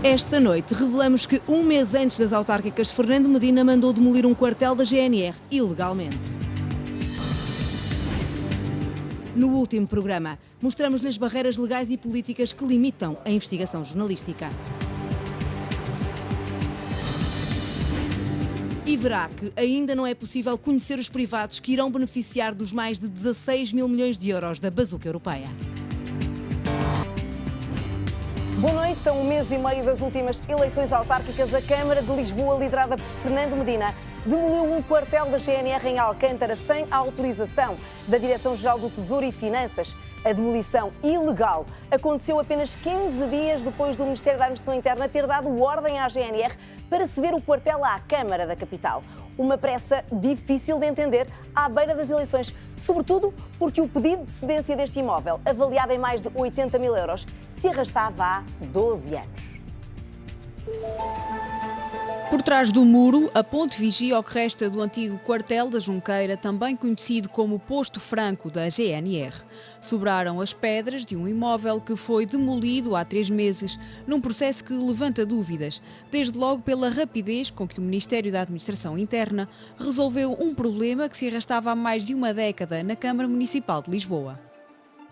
Esta noite revelamos que um mês antes das autárquicas, Fernando Medina mandou demolir um quartel da GNR ilegalmente. No último programa, mostramos-lhe as barreiras legais e políticas que limitam a investigação jornalística. E verá que ainda não é possível conhecer os privados que irão beneficiar dos mais de 16 mil milhões de euros da bazuca europeia. Boa noite. A um mês e meio das últimas eleições autárquicas, a Câmara de Lisboa, liderada por Fernando Medina, demoliu um quartel da GNR em Alcântara sem a autorização da Direção-Geral do Tesouro e Finanças. A demolição ilegal aconteceu apenas 15 dias depois do Ministério da Administração Interna ter dado ordem à GNR para ceder o quartel à Câmara da Capital. Uma pressa difícil de entender à beira das eleições, sobretudo porque o pedido de cedência deste imóvel, avaliado em mais de 80 mil euros, se arrastava há 12 anos. Por trás do muro, a ponte vigia o que resta do antigo quartel da Junqueira, também conhecido como Posto Franco da GNR. Sobraram as pedras de um imóvel que foi demolido há 3 meses, num processo que levanta dúvidas, desde logo pela rapidez com que o Ministério da Administração Interna resolveu um problema que se arrastava há mais de uma década na Câmara Municipal de Lisboa.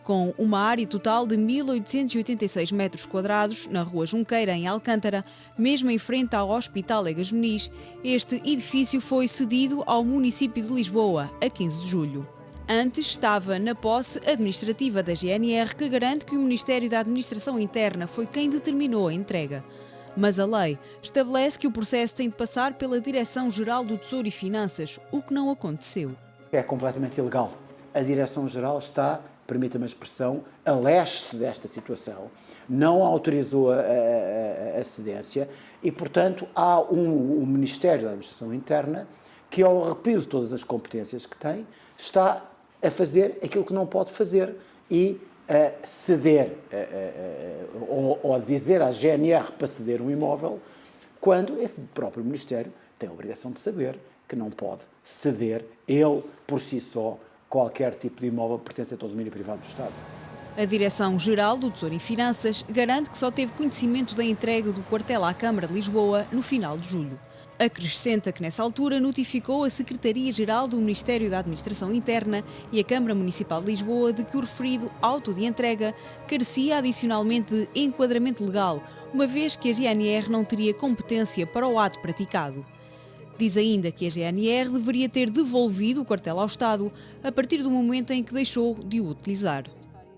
Com uma área total de 1.886 metros quadrados, na Rua Junqueira, em Alcântara, mesmo em frente ao Hospital Egas Muniz, este edifício foi cedido ao município de Lisboa, a 15 de julho. Antes estava na posse administrativa da GNR, que garante que o Ministério da Administração Interna foi quem determinou a entrega. Mas a lei estabelece que o processo tem de passar pela Direção-Geral do Tesouro e Finanças, o que não aconteceu. É completamente ilegal. A Direção-Geral está, permita-me a expressão, a leste desta situação, não autorizou a cedência e, portanto, há um Ministério da Administração Interna que, ao arrepio de todas as competências que tem, está a fazer aquilo que não pode fazer e a ceder, ou a dizer à GNR para ceder um imóvel, quando esse próprio Ministério tem a obrigação de saber que não pode ceder ele, por si só, qualquer tipo de imóvel que pertence ao domínio privado do Estado. A Direção-Geral do Tesouro e Finanças garante que só teve conhecimento da entrega do quartel à Câmara de Lisboa no final de julho. Acrescenta que, nessa altura, notificou a Secretaria-Geral do Ministério da Administração Interna e a Câmara Municipal de Lisboa de que o referido auto de entrega carecia adicionalmente de enquadramento legal, uma vez que a GNR não teria competência para o ato praticado. Diz ainda que a GNR deveria ter devolvido o quartel ao Estado a partir do momento em que deixou de o utilizar.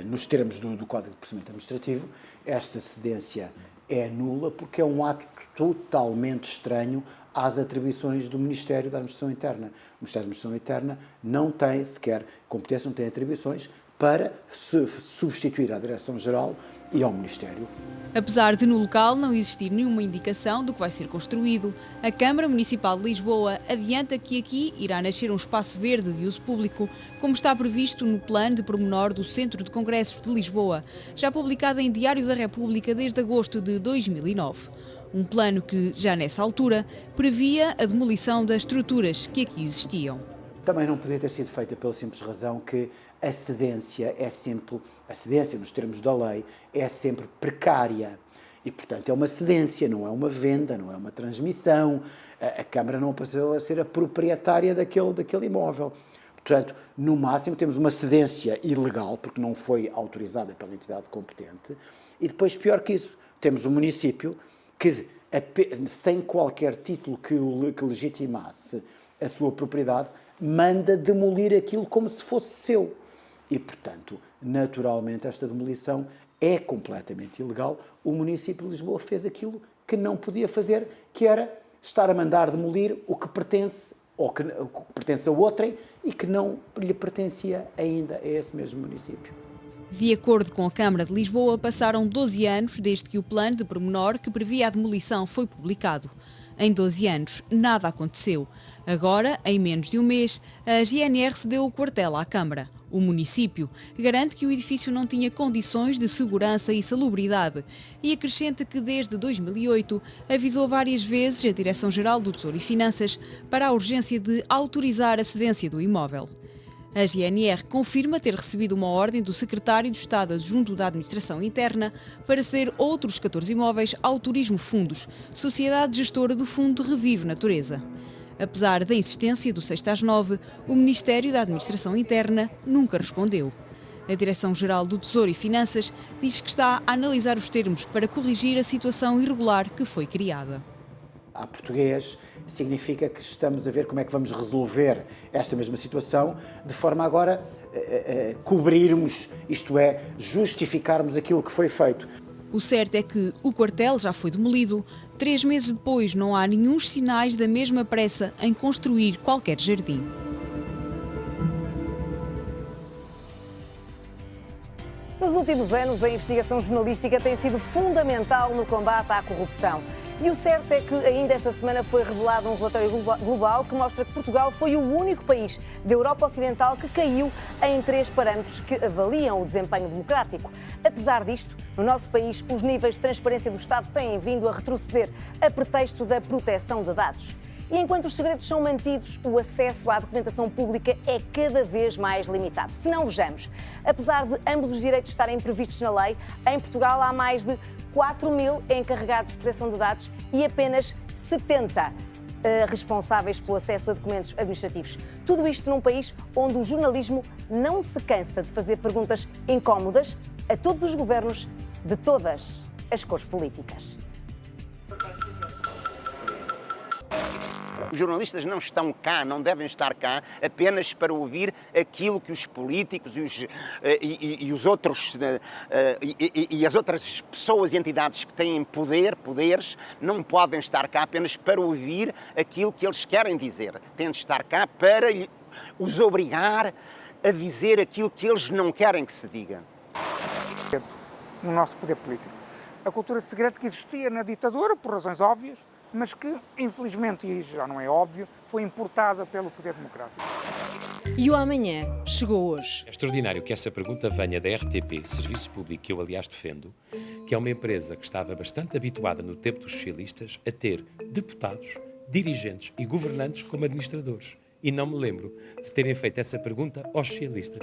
Nos termos do Código de Procedimento Administrativo, esta cedência é nula porque é um ato totalmente estranho às atribuições do Ministério da Administração Interna. O Ministério da Administração Interna não tem sequer competência, não tem atribuições para se substituir à Direção-Geral e ao Ministério. Apesar de no local não existir nenhuma indicação do que vai ser construído, a Câmara Municipal de Lisboa adianta que aqui irá nascer um espaço verde de uso público, como está previsto no Plano de Pormenor do Centro de Congressos de Lisboa, já publicado em Diário da República desde agosto de 2009. Um plano que, já nessa altura, previa a demolição das estruturas que aqui existiam. Também não podia ter sido feita pela simples razão que a cedência nos termos da lei, é sempre precária. E, portanto, é uma cedência, não é uma venda, não é uma transmissão. A Câmara não passou a ser a proprietária daquele imóvel. Portanto, no máximo, temos uma cedência ilegal, porque não foi autorizada pela entidade competente. E depois, pior que isso, temos um município que, sem qualquer título que legitimasse a sua propriedade, manda demolir aquilo como se fosse seu. E, portanto, naturalmente, esta demolição é completamente ilegal. O município de Lisboa fez aquilo que não podia fazer, que era estar a mandar demolir o que pertence, ou que pertence a outrem e que não lhe pertencia ainda a esse mesmo município. De acordo com a Câmara de Lisboa, passaram 12 anos desde que o plano de pormenor que previa a demolição foi publicado. Em 12 anos, nada aconteceu. Agora, em menos de um mês, a GNR cedeu o quartel à Câmara. O município garante que o edifício não tinha condições de segurança e salubridade e acrescenta que desde 2008 avisou várias vezes a Direção-Geral do Tesouro e Finanças para a urgência de autorizar a cedência do imóvel. A GNR confirma ter recebido uma ordem do secretário de Estado adjunto da Administração Interna para ceder outros 14 imóveis ao Turismo Fundos, sociedade gestora do Fundo Revive Natureza. Apesar da insistência do 6 às 9, o Ministério da Administração Interna nunca respondeu. A Direção-Geral do Tesouro e Finanças diz que está a analisar os termos para corrigir a situação irregular que foi criada. A português significa que estamos a ver como é que vamos resolver esta mesma situação, de forma agora a cobrirmos, isto é, justificarmos aquilo que foi feito. O certo é que o quartel já foi demolido. 3 meses depois, não há nenhum sinais da mesma pressa em construir qualquer jardim. Nos últimos anos, a investigação jornalística tem sido fundamental no combate à corrupção. E o certo é que ainda esta semana foi revelado um relatório global que mostra que Portugal foi o único país da Europa Ocidental que caiu em 3 parâmetros que avaliam o desempenho democrático. Apesar disto, no nosso país, os níveis de transparência do Estado têm vindo a retroceder a pretexto da proteção de dados. E enquanto os segredos são mantidos, o acesso à documentação pública é cada vez mais limitado. Se não, vejamos. Apesar de ambos os direitos estarem previstos na lei, em Portugal há mais de 4.000 encarregados de proteção de dados e apenas 70 responsáveis pelo acesso a documentos administrativos. Tudo isto num país onde o jornalismo não se cansa de fazer perguntas incómodas a todos os governos de todas as cores políticas. Os jornalistas não estão cá, não devem estar cá apenas para ouvir aquilo que os políticos e as outras pessoas e entidades que têm poderes, não podem estar cá apenas para ouvir aquilo que eles querem dizer. Têm de estar cá para os obrigar a dizer aquilo que eles não querem que se diga. No nosso poder político. A cultura de segredo que existia na ditadura, por razões óbvias, mas que, infelizmente, e já não é óbvio, foi importada pelo poder democrático. E o amanhã chegou hoje. É extraordinário que essa pergunta venha da RTP, Serviço Público, que eu aliás defendo, que é uma empresa que estava bastante habituada no tempo dos socialistas a ter deputados, dirigentes e governantes como administradores. E não me lembro de terem feito essa pergunta aos socialistas.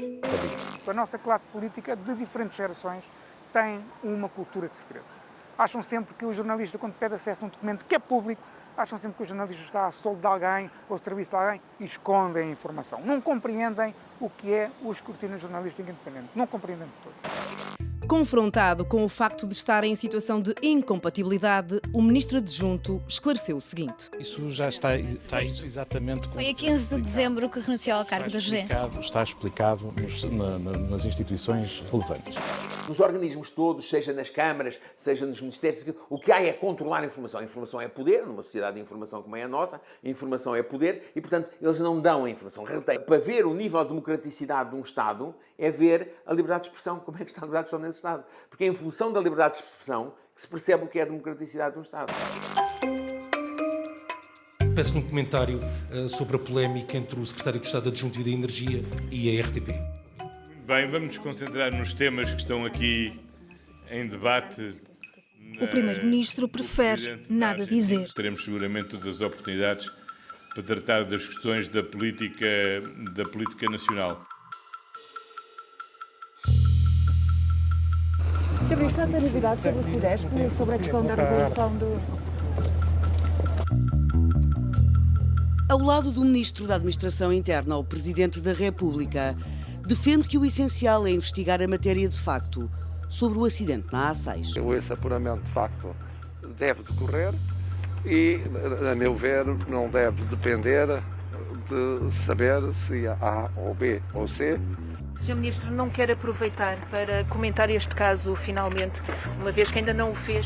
A nossa classe política, de diferentes gerações, tem uma cultura de segredo. Acham sempre que o jornalista, quando pede acesso a um documento que é público, acham sempre que o jornalista está a soldo de alguém ou a serviço de alguém e escondem a informação. Não compreendem o que é o escrutínio jornalístico independente. Não compreendem de todo. Confrontado com o facto de estar em situação de incompatibilidade, o ministro adjunto esclareceu o seguinte. Isso já está isso exatamente... Foi a 15 de dezembro que renunciou ao cargo da gerência. Está explicado nas instituições relevantes. Nos organismos todos, seja nas câmaras, seja nos ministérios, o que há é controlar a informação. A informação é poder, numa sociedade de informação como é a nossa, a informação é poder e, portanto, eles não dão a informação, retêm. Para ver o nível de democraticidade de um Estado é ver a liberdade de expressão, como é que está a liberdade de expressão nesse Estado. Porque é em função da liberdade de expressão que se percebe o que é a democraticidade de um Estado. Peço um comentário sobre a polémica entre o Secretário de Estado Adjunto da Energia e a RTP. Bem, vamos nos concentrar nos temas que estão aqui em debate. O Primeiro-Ministro prefere nada dizer. Teremos seguramente todas as oportunidades para tratar das questões da política nacional. Sr. Ministro, há novidades sobre o Sudeste, sobre a questão da resolução do... Ao lado do Ministro da Administração Interna, o Presidente da República defende que o essencial é investigar a matéria de facto sobre o acidente na A6. Esse apuramento de facto deve decorrer e, a meu ver, não deve depender de saber se A ou B ou C. O Sr. Ministro não quer aproveitar para comentar este caso finalmente, uma vez que ainda não o fez?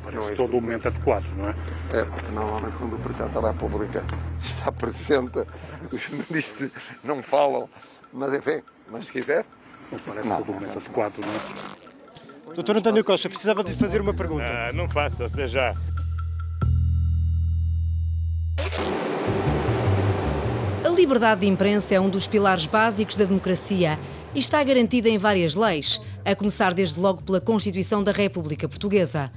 Parece todo o momento adequado, não é? É, porque normalmente quando o Presidente da República está presente, os ministros não falam, mas enfim, mas se quiser... Não parece todo o momento adequado, não é? Doutor António Costa, precisava de fazer uma pergunta. Não faço, até já. A liberdade de imprensa é um dos pilares básicos da democracia e está garantida em várias leis, a começar desde logo pela Constituição da República Portuguesa.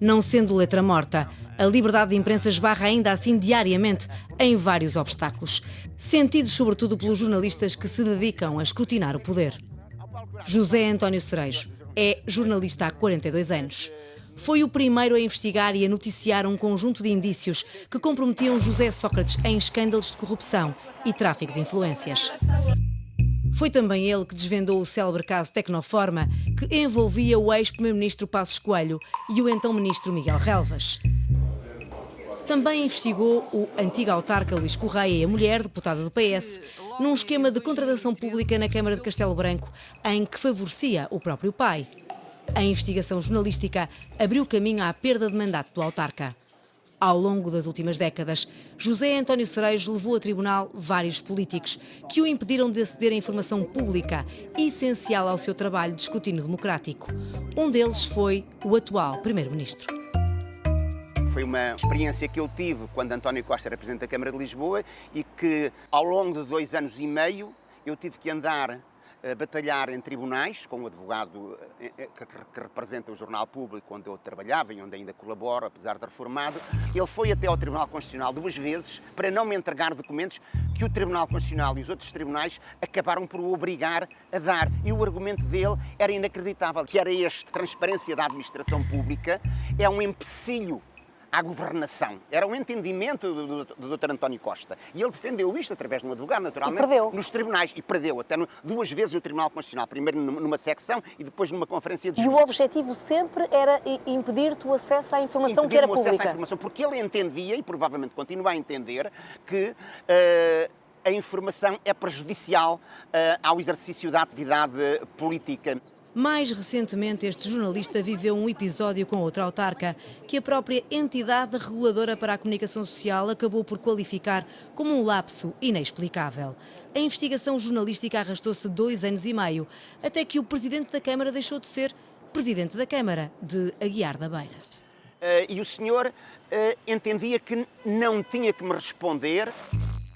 Não sendo letra morta, a liberdade de imprensa esbarra ainda assim diariamente em vários obstáculos, sentidos sobretudo pelos jornalistas que se dedicam a escrutinar o poder. José António Cerejo é jornalista há 42 anos. Foi o primeiro a investigar e a noticiar um conjunto de indícios que comprometiam José Sócrates em escândalos de corrupção e tráfico de influências. Foi também ele que desvendou o célebre caso Tecnoforma, que envolvia o ex-primeiro-ministro Passos Coelho e o então ministro Miguel Relvas. Também investigou o antigo autarca Luís Correia e a mulher, deputada do PS, num esquema de contratação pública na Câmara de Castelo Branco, em que favorecia o próprio pai. A investigação jornalística abriu caminho à perda de mandato do autarca. Ao longo das últimas décadas, José António Cerejo levou a tribunal vários políticos que o impediram de aceder à informação pública, essencial ao seu trabalho de escrutínio democrático. Um deles foi o atual primeiro-ministro. Foi uma experiência que eu tive quando António Costa era Presidente da Câmara de Lisboa e que, ao longo de 2 anos e meio, eu tive que andar a batalhar em tribunais com o advogado que representa o Jornal Público, onde eu trabalhava e onde ainda colaboro, apesar de reformado. Ele foi até ao Tribunal Constitucional 2 vezes para não me entregar documentos que o Tribunal Constitucional e os outros tribunais acabaram por o obrigar a dar. E o argumento dele era inacreditável, que era este: transparência da administração pública é um empecilho à governação. Era um entendimento do Dr. António Costa. E ele defendeu isto através de um advogado, naturalmente, nos tribunais. E perdeu até 2 vezes no Tribunal Constitucional. Primeiro numa secção e depois numa conferência de juízes. E o objetivo sempre era impedir-te o acesso à informação que era pública. Acesso à informação, porque ele entendia, e provavelmente continua a entender, que a informação é prejudicial ao exercício da atividade política. Mais recentemente, este jornalista viveu um episódio com outra autarca, que a própria entidade reguladora para a comunicação social acabou por qualificar como um lapso inexplicável. A investigação jornalística arrastou-se 2 anos e meio, até que o Presidente da Câmara deixou de ser Presidente da Câmara, de Aguiar da Beira. E o senhor entendia que não tinha que me responder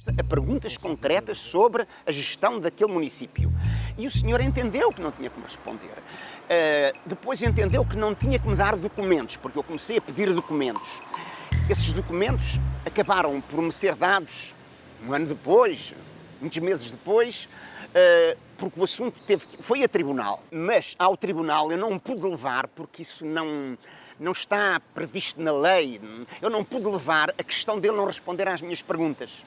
a perguntas concretas sobre a gestão daquele município. E o senhor entendeu que não tinha que me responder. Depois entendeu que não tinha que me dar documentos, porque eu comecei a pedir documentos. Esses documentos acabaram por me ser dados 1 ano depois, muitos meses depois, porque o assunto foi a tribunal. Mas ao tribunal eu não pude levar, porque isso não está previsto na lei. Eu não pude levar a questão dele não responder às minhas perguntas.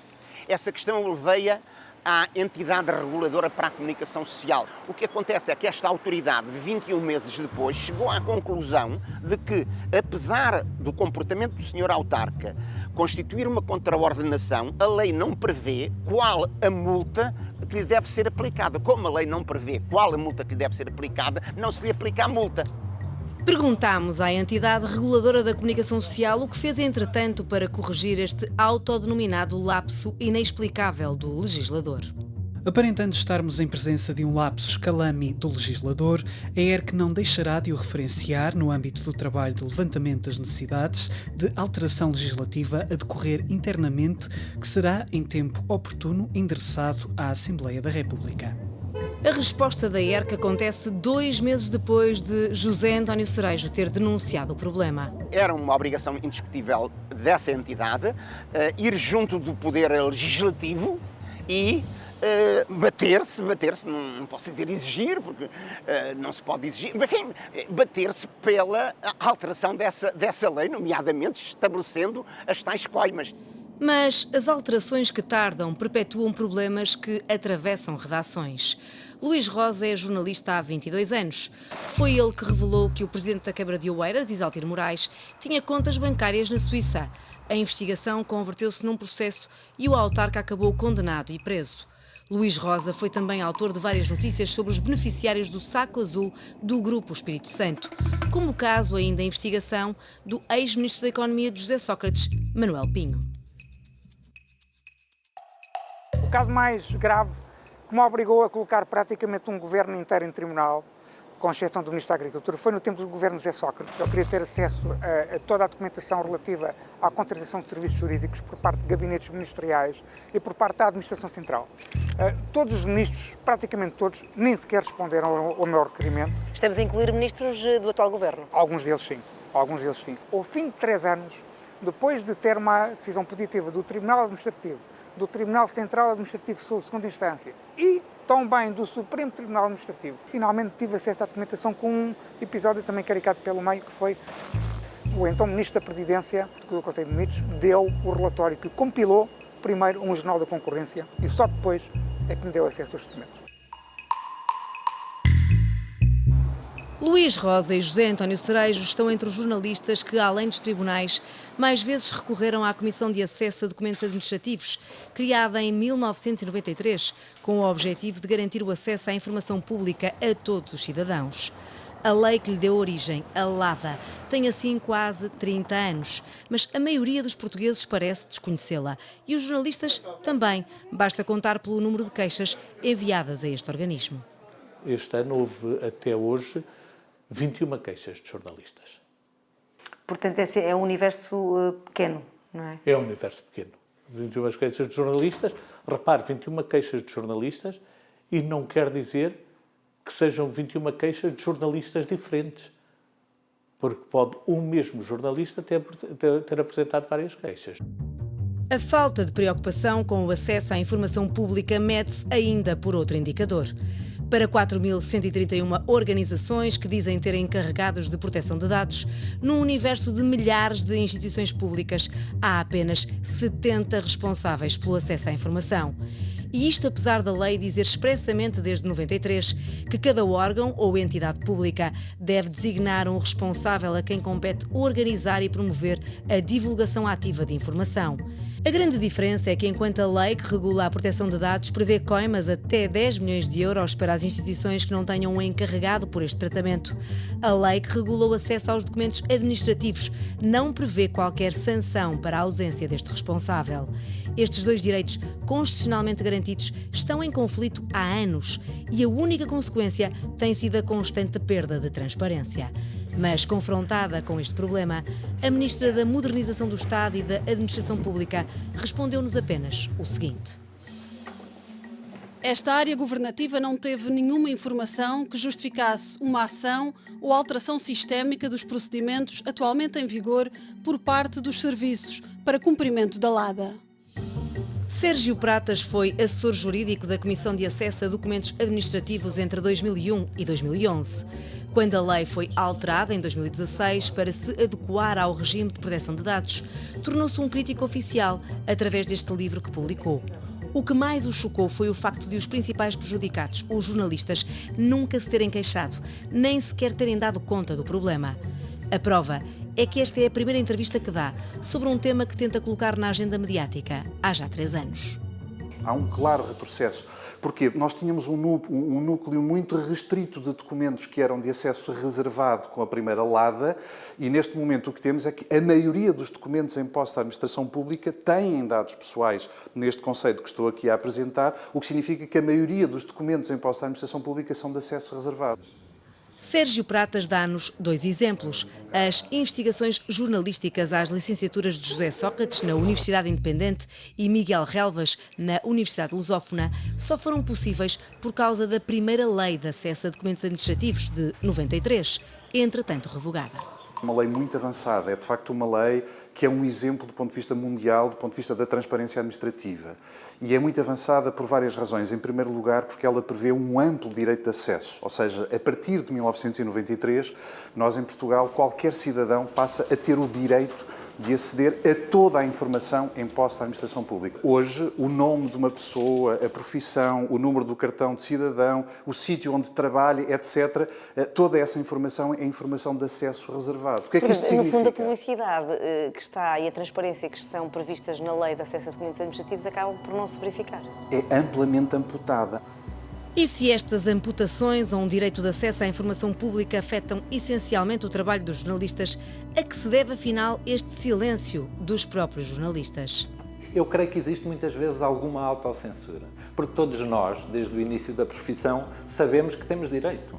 Essa questão eu levei-a à entidade reguladora para a comunicação social. O que acontece é que esta autoridade, 21 meses depois, chegou à conclusão de que, apesar do comportamento do senhor autarca constituir uma contraordenação, a lei não prevê qual a multa que lhe deve ser aplicada. Como a lei não prevê qual a multa que lhe deve ser aplicada, não se lhe aplica a multa. Perguntámos à entidade reguladora da comunicação social o que fez, entretanto, para corrigir este autodenominado lapso inexplicável do legislador. Aparentando estarmos em presença de um lapsus calami do legislador, a ERC não deixará de o referenciar no âmbito do trabalho de levantamento das necessidades de alteração legislativa a decorrer internamente, que será, em tempo oportuno, endereçado à Assembleia da República. A resposta da ERC acontece 2 meses depois de José António Cerejo ter denunciado o problema. Era uma obrigação indiscutível dessa entidade ir junto do poder legislativo e bater-se, não posso dizer exigir, porque não se pode exigir, mas enfim, bater-se pela alteração dessa lei, nomeadamente estabelecendo as tais coimas. Mas as alterações que tardam perpetuam problemas que atravessam redações. Luís Rosa é jornalista há 22 anos. Foi ele que revelou que o presidente da Câmara de Oeiras, Isaltino Moraes, tinha contas bancárias na Suíça. A investigação converteu-se num processo e o autarca acabou condenado e preso. Luís Rosa foi também autor de várias notícias sobre os beneficiários do saco azul do Grupo Espírito Santo, como o caso ainda em investigação do ex-ministro da Economia de José Sócrates, Manuel Pinho. O caso mais grave que me obrigou a colocar praticamente um governo inteiro em tribunal, com exceção do Ministro da Agricultura, foi no tempo do governo José Sócrates. Eu queria ter acesso a toda a documentação relativa à contratação de serviços jurídicos por parte de gabinetes ministeriais e por parte da Administração Central. Todos os ministros, praticamente todos, nem sequer responderam ao meu requerimento. Estamos a incluir ministros do atual governo? Alguns deles, sim. alguns deles sim, ao fim de 3 anos, depois de ter uma decisão positiva do Tribunal Administrativo, do Tribunal Central Administrativo Sul, segunda instância, e também do Supremo Tribunal Administrativo, finalmente tive acesso à documentação com um episódio também caricato pelo meio, que foi o então Ministro da Presidência do Conselho de Ministros deu o relatório que compilou primeiro um Jornal da Concorrência e só depois é que me deu acesso aos documentos. Luís Rosa e José António Cerejo estão entre os jornalistas que, além dos tribunais, mais vezes recorreram à Comissão de Acesso a Documentos Administrativos, criada em 1993, com o objetivo de garantir o acesso à informação pública a todos os cidadãos. A lei que lhe deu origem, a LADA, tem assim quase 30 anos, mas a maioria dos portugueses parece desconhecê-la e os jornalistas também, basta contar pelo número de queixas enviadas a este organismo. Este ano houve até hoje 21 queixas de jornalistas. Portanto, esse é um universo pequeno, não é? É um universo pequeno. 21 queixas de jornalistas. Repare, 21 queixas de jornalistas e não quer dizer que sejam 21 queixas de jornalistas diferentes. Porque pode um mesmo jornalista ter apresentado várias queixas. A falta de preocupação com o acesso à informação pública mede-se ainda por outro indicador. Para 4.131 organizações que dizem terem encarregados de proteção de dados, num universo de milhares de instituições públicas, há apenas 70 responsáveis pelo acesso à informação. E isto apesar da lei dizer expressamente desde 93 que cada órgão ou entidade pública deve designar um responsável a quem compete organizar e promover a divulgação ativa de informação. A grande diferença é que, enquanto a lei que regula a proteção de dados prevê coimas até 10 milhões de euros para as instituições que não tenham um encarregado por este tratamento, a lei que regula o acesso aos documentos administrativos não prevê qualquer sanção para a ausência deste responsável. Estes dois direitos constitucionalmente garantidos estão em conflito há anos e a única consequência tem sido a constante perda de transparência. Mas, confrontada com este problema, a Ministra da Modernização do Estado e da Administração Pública respondeu-nos apenas o seguinte. Esta área governativa não teve nenhuma informação que justificasse uma ação ou alteração sistémica dos procedimentos atualmente em vigor por parte dos serviços para cumprimento da LADA. Sérgio Pratas foi assessor jurídico da Comissão de Acesso a Documentos Administrativos entre 2001 e 2011. Quando a lei foi alterada em 2016 para se adequar ao regime de proteção de dados, tornou-se um crítico oficial através deste livro que publicou. O que mais o chocou foi o facto de os principais prejudicados, os jornalistas, nunca se terem queixado, nem sequer terem dado conta do problema. A prova é que esta é a primeira entrevista que dá sobre um tema que tenta colocar na agenda mediática há já 3 anos. Há um claro retrocesso, porque nós tínhamos um núcleo muito restrito de documentos que eram de acesso reservado com a primeira LADA e neste momento o que temos é que a maioria dos documentos em posse da administração pública têm dados pessoais neste conceito que estou aqui a apresentar, o que significa que a maioria dos documentos em posse da administração pública são de acesso reservado. Sérgio Pratas dá-nos 2 exemplos. As investigações jornalísticas às licenciaturas de José Sócrates, na Universidade Independente, e Miguel Relvas, na Universidade Lusófona, só foram possíveis por causa da primeira lei de acesso a documentos administrativos de 93, entretanto revogada. Uma lei muito avançada, é de facto uma lei que é um exemplo do ponto de vista mundial, do ponto de vista da transparência administrativa. E é muito avançada por várias razões. Em primeiro lugar, porque ela prevê um amplo direito de acesso. Ou seja, a partir de 1993, nós em Portugal, qualquer cidadão passa a ter o direito de aceder a toda a informação em posse da administração pública. Hoje, o nome de uma pessoa, a profissão, o número do cartão de cidadão, o sítio onde trabalha, etc., toda essa informação é informação de acesso reservado. O que é que isto significa? No fundo, a publicidade que está e a transparência que estão previstas na lei de acesso a documentos administrativos acabam por não se verificar. É amplamente amputada. E se estas amputações a um direito de acesso à informação pública afetam essencialmente o trabalho dos jornalistas, a que se deve, afinal, este silêncio dos próprios jornalistas? Eu creio que existe muitas vezes alguma autocensura, porque todos nós, desde o início da profissão, sabemos que temos direito.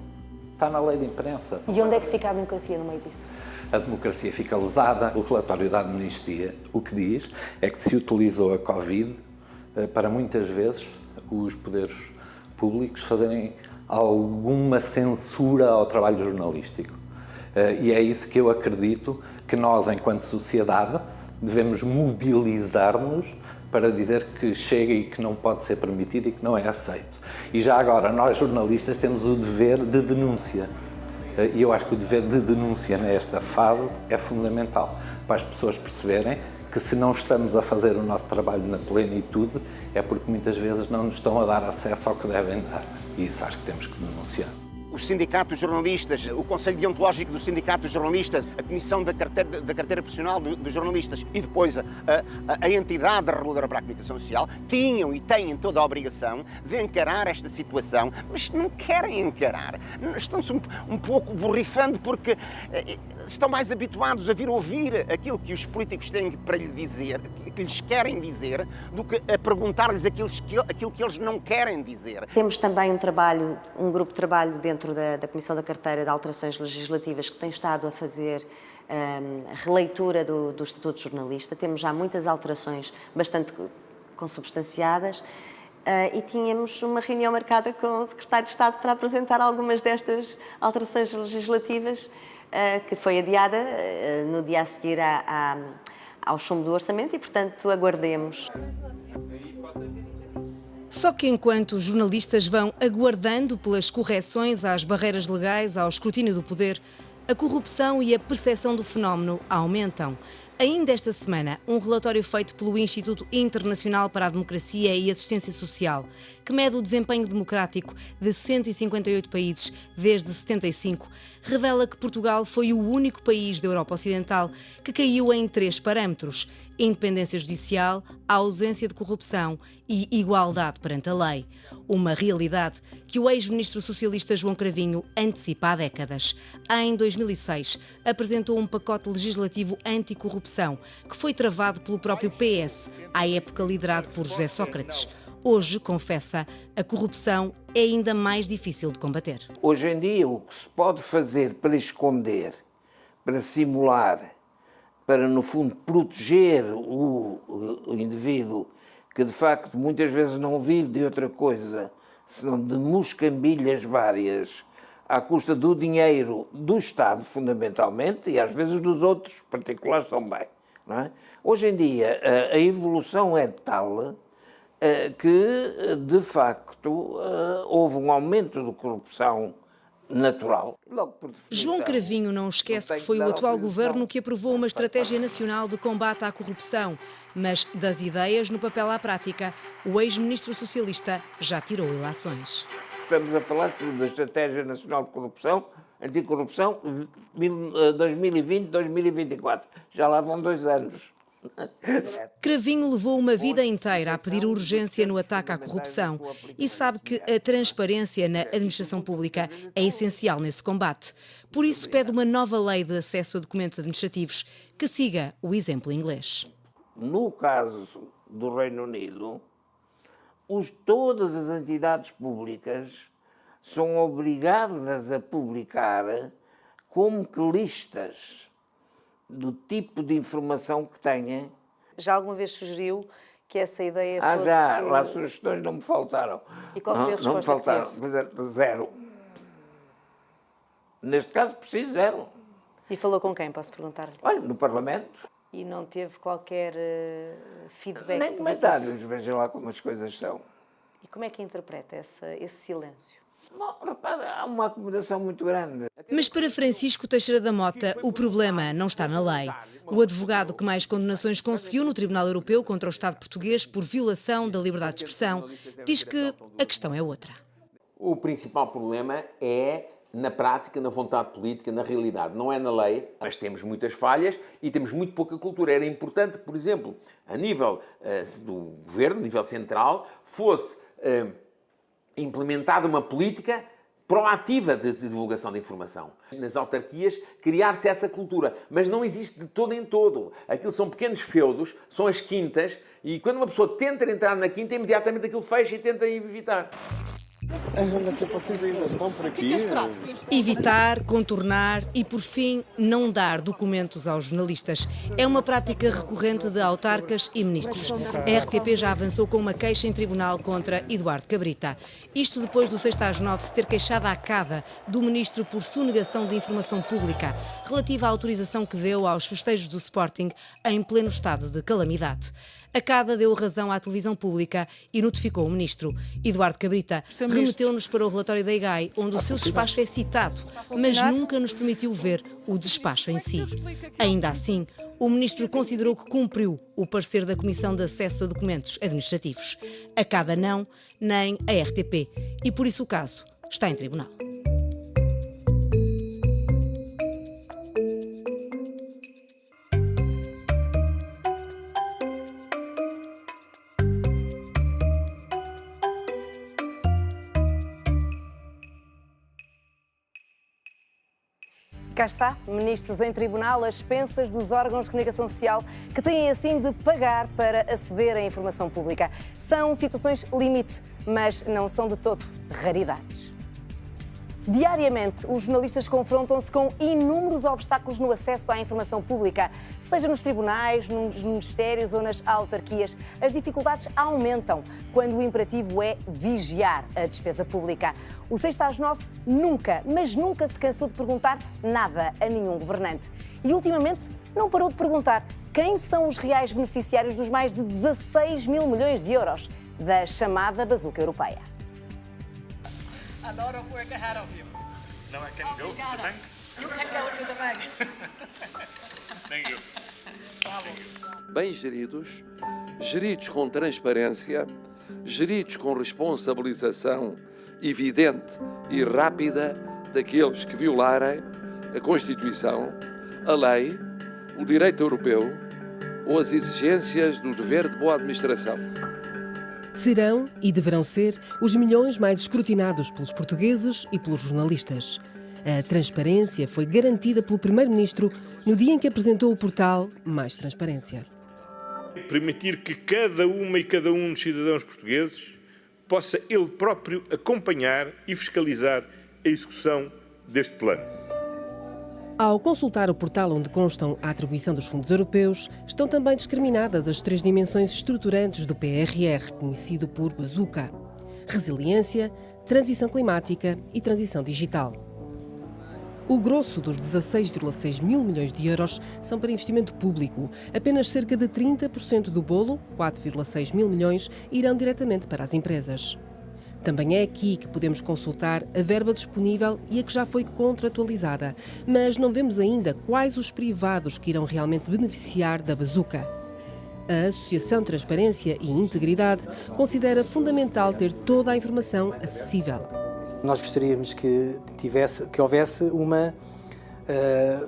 Está na lei de imprensa. E onde é que fica a democracia no meio disso? A democracia fica lesada. O relatório da Amnistia o que diz é que se utilizou a Covid para muitas vezes os poderes públicos fazerem alguma censura ao trabalho jornalístico. E é isso que eu acredito que nós, enquanto sociedade, devemos mobilizar-nos para dizer que chega e que não pode ser permitido e que não é aceito. E já agora, nós jornalistas temos o dever de denúncia. E eu acho que o dever de denúncia nesta fase é fundamental, para as pessoas perceberem que se não estamos a fazer o nosso trabalho na plenitude, é porque muitas vezes não nos estão a dar acesso ao que devem dar. E isso acho que temos que denunciar. O Sindicato de Jornalistas, o Conselho Deontológico do Sindicato de Jornalistas, a Comissão da Carteira Profissional dos Jornalistas e depois a entidade reguladora para a comunicação social tinham e têm toda a obrigação de encarar esta situação, mas não querem encarar. Estão-se um pouco borrifando porque estão mais habituados a vir ouvir aquilo que os políticos têm para lhe dizer, que lhes querem dizer, do que a perguntar-lhes aquilo que eles não querem dizer. Temos também um grupo de trabalho dentro da Comissão da Carteira de Alterações Legislativas que tem estado a fazer a releitura do Estatuto de Jornalista. Temos já muitas alterações bastante consubstanciadas e tínhamos uma reunião marcada com o Secretário de Estado para apresentar algumas destas alterações legislativas que foi adiada no dia a seguir ao chumbo do orçamento e, portanto, aguardemos. Só que enquanto os jornalistas vão aguardando pelas correções às barreiras legais, ao escrutínio do poder, a corrupção e a percepção do fenómeno aumentam. Ainda esta semana, um relatório feito pelo Instituto Internacional para a Democracia e Assistência Social, que mede o desempenho democrático de 158 países desde 75, revela que Portugal foi o único país da Europa Ocidental que caiu em 3 parâmetros: independência judicial, ausência de corrupção e igualdade perante a lei. Uma realidade que o ex-ministro socialista João Cravinho antecipa há décadas. Em 2006, apresentou um pacote legislativo anticorrupção que foi travado pelo próprio PS, à época liderado por José Sócrates. Hoje, confessa, a corrupção é ainda mais difícil de combater. Hoje em dia, o que se pode fazer para esconder, para simular, para, no fundo, proteger o indivíduo que, de facto, muitas vezes não vive de outra coisa, senão de moscambilhas várias, à custa do dinheiro do Estado, fundamentalmente, e às vezes dos outros particulares também. Não é? Hoje em dia, a evolução é tal que, de facto, houve um aumento de corrupção natural. João Cravinho não esquece que foi o atual governo que aprovou uma estratégia nacional de combate à corrupção, mas das ideias no papel à prática, o ex-ministro socialista já tirou ilações. Estamos a falar da Estratégia Nacional de Corrupção, Anticorrupção, 2020-2024. Já lá vão 2 anos. Cravinho levou uma vida inteira a pedir urgência no ataque à corrupção e sabe que a transparência na administração pública é essencial nesse combate. Por isso pede uma nova lei de acesso a documentos administrativos que siga o exemplo inglês. No caso do Reino Unido, todas as entidades públicas são obrigadas a publicar como que listas do tipo de informação que têm. Já alguma vez sugeriu que essa ideia fosse... Já, lá sugestões não me faltaram. E qual foi a resposta? Não me faltaram, mas é 0. Neste caso, preciso 0. E falou com quem, posso perguntar-lhe? Olha, no Parlamento. E não teve qualquer feedback? Nem comentários, veja lá como as coisas são. E como é que interpreta esse silêncio? Bom, repara, há uma acomodação muito grande. Mas para Francisco Teixeira da Mota, o problema não está na lei. O advogado que mais condenações conseguiu no Tribunal Europeu contra o Estado português por violação da liberdade de expressão diz que a questão é outra. O principal problema é na prática, na vontade política, na realidade. Não é na lei, mas temos muitas falhas e temos muito pouca cultura. Era importante, por exemplo, a nível do governo, a nível central, fosse implementada uma política proativa de divulgação de informação. Nas autarquias, criar-se essa cultura, mas não existe de todo em todo. Aquilo são pequenos feudos, são as quintas, e quando uma pessoa tenta entrar na quinta, imediatamente aquilo fecha e tenta evitar. Mas vocês ainda estão por aqui? Evitar, contornar e, por fim, não dar documentos aos jornalistas. É uma prática recorrente de autarcas e ministros. A RTP já avançou com uma queixa em tribunal contra Eduardo Cabrita. Isto depois do 6/9 se ter queixado à CADA do ministro por sonegação de informação pública relativa à autorização que deu aos festejos do Sporting em pleno estado de calamidade. A CADA deu razão à televisão pública e notificou o ministro. Eduardo Cabrita remeteu-nos para o relatório da IGAI, onde o seu despacho é citado, mas nunca nos permitiu ver o despacho em si. Ainda assim, o ministro considerou que cumpriu o parecer da Comissão de Acesso a Documentos Administrativos. A CADA não, nem a RTP. E por isso o caso está em tribunal. Cá está, ministros em tribunal, as expensas dos órgãos de comunicação social que têm assim de pagar para aceder à informação pública. São situações limite, mas não são de todo raridades. Diariamente, os jornalistas confrontam-se com inúmeros obstáculos no acesso à informação pública, seja nos tribunais, nos ministérios ou nas autarquias. As dificuldades aumentam quando o imperativo é vigiar a despesa pública. O 6/9 nunca, mas nunca se cansou de perguntar nada a nenhum governante. E ultimamente não parou de perguntar quem são os reais beneficiários dos mais de 16 mil milhões de euros da chamada bazuca europeia. A lot of work ahead of you. Now I can go to the bank? You can go to the bank. Thank you. Bem geridos, geridos com transparência, geridos com responsabilização evidente e rápida daqueles que violarem a Constituição, a lei, o direito europeu ou as exigências do dever de boa administração. Serão e deverão ser os milhões mais escrutinados pelos portugueses e pelos jornalistas. A transparência foi garantida pelo Primeiro-Ministro no dia em que apresentou o portal Mais Transparência. Permitir que cada uma e cada um dos cidadãos portugueses possa ele próprio acompanhar e fiscalizar a execução deste plano. Ao consultar o portal onde constam a atribuição dos fundos europeus, estão também discriminadas as 3 dimensões estruturantes do PRR, conhecido por bazuca: resiliência, transição climática e transição digital. O grosso dos 16,6 mil milhões de euros são para investimento público. Apenas cerca de 30% do bolo, 4,6 mil milhões, irão diretamente para as empresas. Também é aqui que podemos consultar a verba disponível e a que já foi contratualizada, mas não vemos ainda quais os privados que irão realmente beneficiar da bazuca. A Associação Transparência e Integridade considera fundamental ter toda a informação acessível. Nós gostaríamos que houvesse uma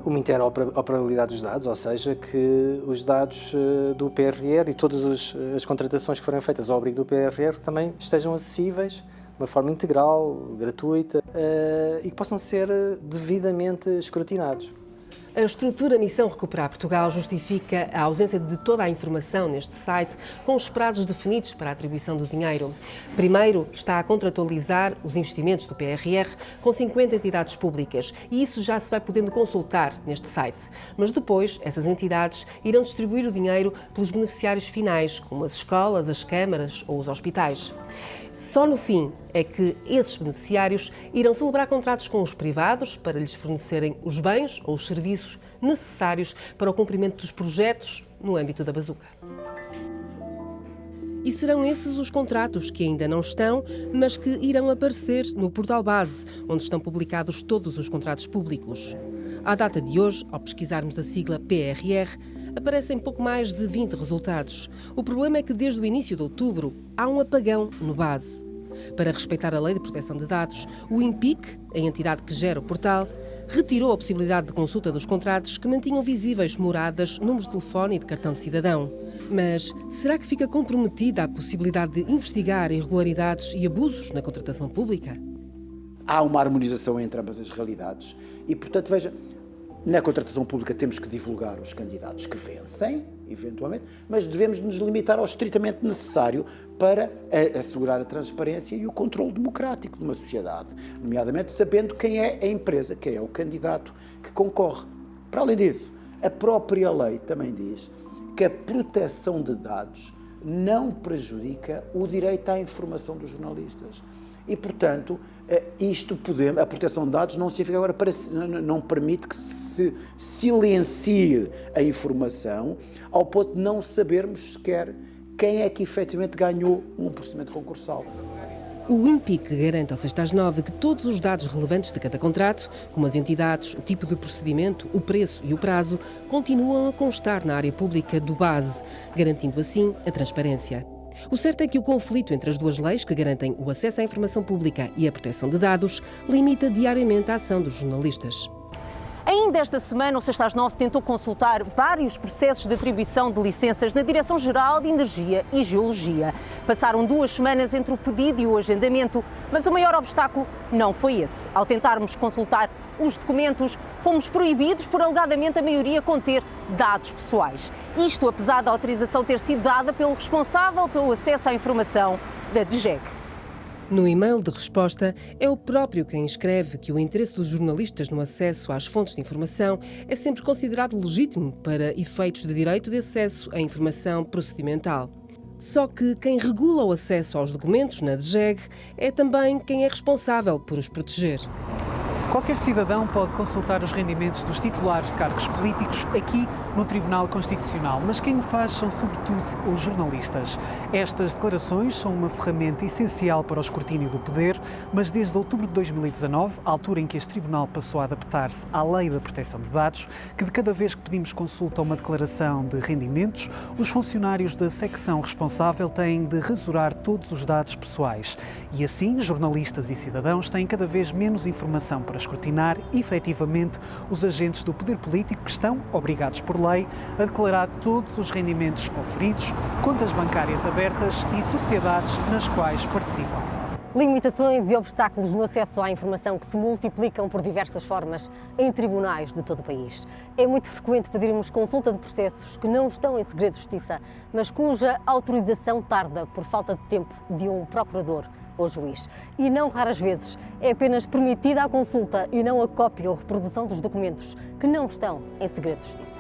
interoperabilidade dos dados, ou seja, que os dados do PRR e todas as contratações que forem feitas ao abrigo do PRR também estejam acessíveis de uma forma integral, gratuita e que possam ser devidamente escrutinados. A estrutura Missão Recuperar Portugal justifica a ausência de toda a informação neste site, com os prazos definidos para a atribuição do dinheiro. Primeiro, está a contratualizar os investimentos do PRR com 50 entidades públicas e isso já se vai podendo consultar neste site. Mas depois, essas entidades irão distribuir o dinheiro pelos beneficiários finais, como as escolas, as câmaras ou os hospitais. Só no fim é que esses beneficiários irão celebrar contratos com os privados para lhes fornecerem os bens ou os serviços necessários para o cumprimento dos projetos no âmbito da bazuca. E serão esses os contratos que ainda não estão, mas que irão aparecer no portal base, onde estão publicados todos os contratos públicos. À data de hoje, ao pesquisarmos a sigla PRR, aparecem pouco mais de 20 resultados. O problema é que desde o início de outubro há um apagão no base. Para respeitar a Lei de Proteção de Dados, o INPIC, a entidade que gera o portal, retirou a possibilidade de consulta dos contratos que mantinham visíveis moradas, números de telefone e de cartão de cidadão. Mas será que fica comprometida a possibilidade de investigar irregularidades e abusos na contratação pública? Há uma harmonização entre ambas as realidades e, portanto, veja, Na contratação pública temos que divulgar os candidatos que vencem, eventualmente, mas devemos nos limitar ao estritamente necessário para assegurar a transparência e o controle democrático de uma sociedade, nomeadamente sabendo quem é a empresa, quem é o candidato que concorre. Para além disso, a própria lei também diz que a proteção de dados não prejudica o direito à informação dos jornalistas. E, portanto, a proteção de dados não significa agora não permite que se silencie a informação ao ponto de não sabermos sequer quem é que efetivamente ganhou um procedimento concursal. O INPIC garante ao 6/9 que todos os dados relevantes de cada contrato, como as entidades, o tipo de procedimento, o preço e o prazo, continuam a constar na área pública do base, garantindo assim a transparência. O certo é que o conflito entre as duas leis, que garantem o acesso à informação pública e a proteção de dados, limita diariamente a ação dos jornalistas. Ainda esta semana, o 6/9 tentou consultar vários processos de atribuição de licenças na Direção-Geral de Energia e Geologia. Passaram 2 semanas entre o pedido e o agendamento, mas o maior obstáculo não foi esse. Ao tentarmos consultar os documentos, fomos proibidos por alegadamente a maioria conter dados pessoais. Isto apesar da autorização ter sido dada pelo responsável pelo acesso à informação da DGEC. No e-mail de resposta, é o próprio quem escreve que o interesse dos jornalistas no acesso às fontes de informação é sempre considerado legítimo para efeitos de direito de acesso à informação procedimental. Só que quem regula o acesso aos documentos na DGEG é também quem é responsável por os proteger. Qualquer cidadão pode consultar os rendimentos dos titulares de cargos políticos aqui no Tribunal Constitucional, mas quem o faz são sobretudo os jornalistas. Estas declarações são uma ferramenta essencial para o escrutínio do poder, mas desde outubro de 2019, altura em que este tribunal passou a adaptar-se à Lei da Proteção de Dados, que de cada vez que pedimos consulta a uma declaração de rendimentos, os funcionários da secção responsável têm de rasurar todos os dados pessoais. E assim, jornalistas e cidadãos têm cada vez menos informação para escrutinar efetivamente os agentes do poder político que estão, obrigados por lei, a declarar todos os rendimentos oferidos, contas bancárias abertas e sociedades nas quais participam. Limitações e obstáculos no acesso à informação que se multiplicam por diversas formas em tribunais de todo o país. É muito frequente pedirmos consulta de processos que não estão em segredo de justiça, mas cuja autorização tarda por falta de tempo de um procurador ou juiz. E não raras vezes é apenas permitida a consulta e não a cópia ou reprodução dos documentos que não estão em segredo de justiça.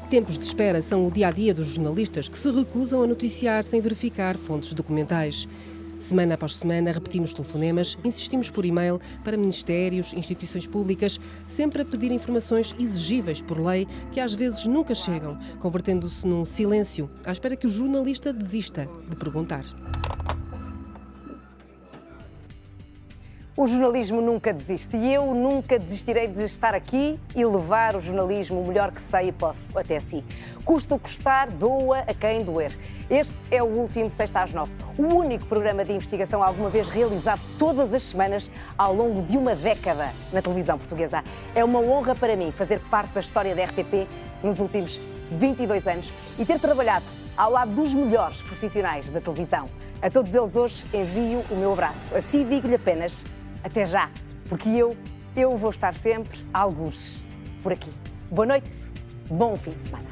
Tempos de espera são o dia-a-dia dos jornalistas que se recusam a noticiar sem verificar fontes documentais. Semana após semana repetimos telefonemas, insistimos por e-mail para ministérios, instituições públicas, sempre a pedir informações exigíveis por lei que às vezes nunca chegam, convertendo-se num silêncio, à espera que o jornalista desista de perguntar. O jornalismo nunca desiste e eu nunca desistirei de estar aqui e levar o jornalismo o melhor que sei e posso até si. Custa o custar, doa a quem doer. Este é o último 6/9, o único programa de investigação alguma vez realizado todas as semanas ao longo de uma década na televisão portuguesa. É uma honra para mim fazer parte da história da RTP nos últimos 22 anos e ter trabalhado ao lado dos melhores profissionais da televisão. A todos eles hoje envio o meu abraço. Assim digo-lhe apenas até já, porque eu vou estar sempre, algures, por aqui. Boa noite, bom fim de semana.